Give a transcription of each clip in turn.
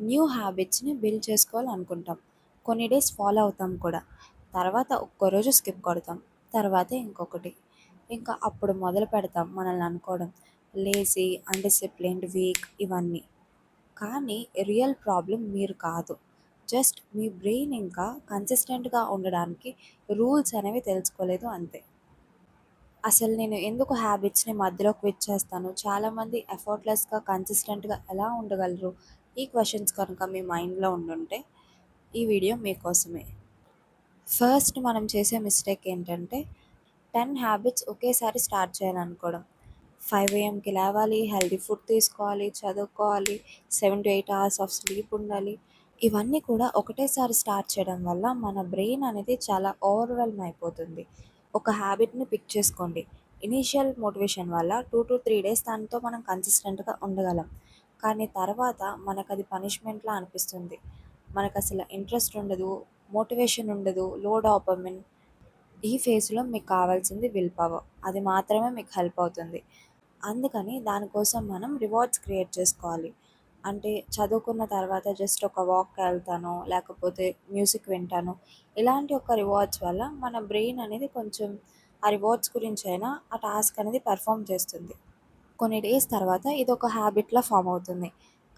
New హ్యాబిట్స్‌ని build చేసుకోవాలనుకుంటాం. కొన్ని days follow అవుతాం కూడా. తర్వాత ఒక్కరోజు స్కిప్ కొడతాం. తర్వాతే ఇంకొకటి. ఇంకా అప్పుడు మొదలుపెడతాం మనల్ని అనుకోవడం. లేజీ, అన్‌డిసిప్లిన్డ్, వీక్ ఇవన్నీ. కానీ రియల్ ప్రాబ్లమ్ మీరు కాదు. జస్ట్ మీ బ్రెయిన్ ఇంకా కన్సిస్టెంట్‌గా ఉండడానికి రూల్స్ అనేవి తెలుసుకోలేదు అంతే. అసలు నేను ఎందుకు హ్యాబిట్స్‌ని మధ్యలో క్విట్ చేస్తాను? చాలామంది ఎఫర్ట్‌లెస్‌గా, కన్సిస్టెంట్‌గా ఎలా ఉండగలరు? ఈ క్వెషన్స్ కనుక మీ మైండ్‌లో ఉండుంటే, ఈ వీడియో మీకోసమే. ఫస్ట్ మనం చేసే మిస్టేక్ ఏంటంటే 10 హ్యాబిట్స్ ఒకేసారి స్టార్ట్ చేయాలనుకోవడం. 5 ఏఎంకి లేవాలి, హెల్తీ ఫుడ్ తీసుకోవాలి, చదువుకోవాలి, 7-8 అవర్స్ ఆఫ్ స్లీప్ ఉండాలి. ఇవన్నీ కూడా ఒకటేసారి స్టార్ట్ చేయడం వల్ల మన బ్రెయిన్ అనేది చాలా ఓవర్‌వెల్మ్ అయిపోతుంది. ఒక హ్యాబిట్‌ని పిక్ చేసుకోండి. ఇనీషియల్ మోటివేషన్ వల్ల 2-3 డేస్ దాంతో మనం కన్సిస్టెంట్‌గా ఉండగలం. కానీ తర్వాత మనకది పనిష్మెంట్‌లా అనిపిస్తుంది. మనకసల ఇంట్రెస్ట్ ఉండదు, మోటివేషన్ ఉండదు, లో డోపమైన్. ఈ ఫేజ్‌లో మీకు కావాల్సింది విల్ పవర్. అది మాత్రమే మీకు హెల్ప్ అవుతుంది. అందుకని దానికోసం మనం రివార్డ్స్ క్రియేట్ చేసుకోవాలి. అంటే చదువుకున్న తర్వాత జస్ట్ ఒక వాక్‌కెళ్తాను, లేకపోతే మ్యూజిక్ వింటాను. ఇలాంటి ఒక రివార్డ్స్ వల్ల మన బ్రెయిన్ అనేది కొంచెం ఆ రివార్డ్స్ గురించైనా ఆ టాస్క్ అనేది పెర్ఫార్మ్ చేస్తుంది. కొన్ని డేస్ తర్వాత ఇదొక హ్యాబిట్‌లా ఫార్మ్ అవుతుంది.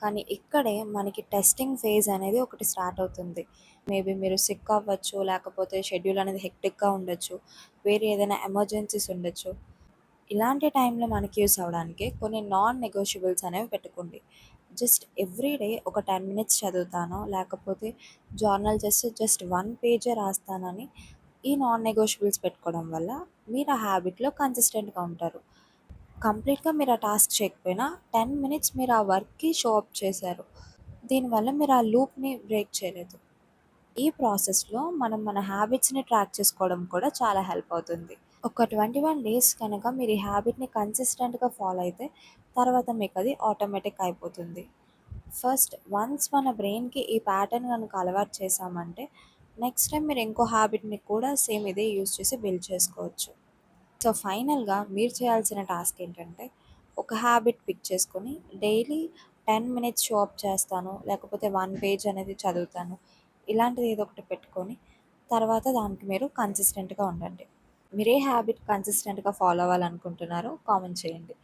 కానీ ఇక్కడే మనకి టెస్టింగ్ ఫేజ్ అనేది ఒకటి స్టార్ట్ అవుతుంది. మేబీ మీరు సిక్ అవ్వచ్చు, లేకపోతే షెడ్యూల్ అనేది హెక్టిక్‌గా ఉండొచ్చు, వేరే ఏదైనా ఎమర్జెన్సీస్ ఉండొచ్చు. ఇలాంటి టైంలో మనకి యూజ్ అవ్వడానికి కొన్ని నాన్ నెగోషియబుల్స్ అనేవి పెట్టుకోండి. జస్ట్ ఎవ్రీ డే ఒక 10 మినిట్స్ చదువుతాను, లేకపోతే జర్నల్ జస్ట్ 1 పేజే రాస్తానని ఈ నాన్ నెగోషియబుల్స్ పెట్టుకోవడం వల్ల మీరు ఆ హ్యాబిట్‌లో కన్సిస్టెంట్‌గా ఉంటారు. కంప్లీట్‌గా మీరు ఆ టాస్క్ చేయకపోయినా 10 మినిట్స్ మీరు ఆ వర్క్‌కి షో అప్ చేశారు. దీనివల్ల మీరు ఆ లూప్‌ని బ్రేక్ చేయలేదు. ఈ ప్రాసెస్‌లో మనం మన హ్యాబిట్స్‌ని ట్రాక్ చేసుకోవడం కూడా చాలా హెల్ప్ అవుతుంది. ఒక 21 డేస్ కనుక మీరు ఈ హ్యాబిట్‌ని కన్సిస్టెంట్‌గా ఫాలో అయితే తర్వాత మీకది ఆటోమేటిక్ అయిపోతుంది. ఫస్ట్ వన్స్ మన బ్రెయిన్‌కి ఈ ప్యాటర్న్ గనుక అలవాటు చేశామంటే నెక్స్ట్ టైమ్ మీరు ఇంకో హ్యాబిట్‌ని కూడా సేమ్ ఇదే యూజ్ చేసి బిల్డ్ చేసుకోవచ్చు. సో ఫైనల్‌గా మీరు చేయాల్సిన టాస్క్ ఏంటంటే, ఒక హ్యాబిట్ పిక్ చేసుకొని డైలీ 10 మినిట్స్ షో అప్ చేస్తాను, లేకపోతే 1 పేజ్ అనేది చదువుతాను. ఇలాంటిది ఏదో ఒకటి పెట్టుకొని, తర్వాత దానికి మీరు కన్సిస్టెంట్‌గా ఉండండి. మీరు ఏ హ్యాబిట్ కన్సిస్టెంట్‌గా ఫాలో అవ్వాలనుకుంటున్నారో కామెంట్ చేయండి.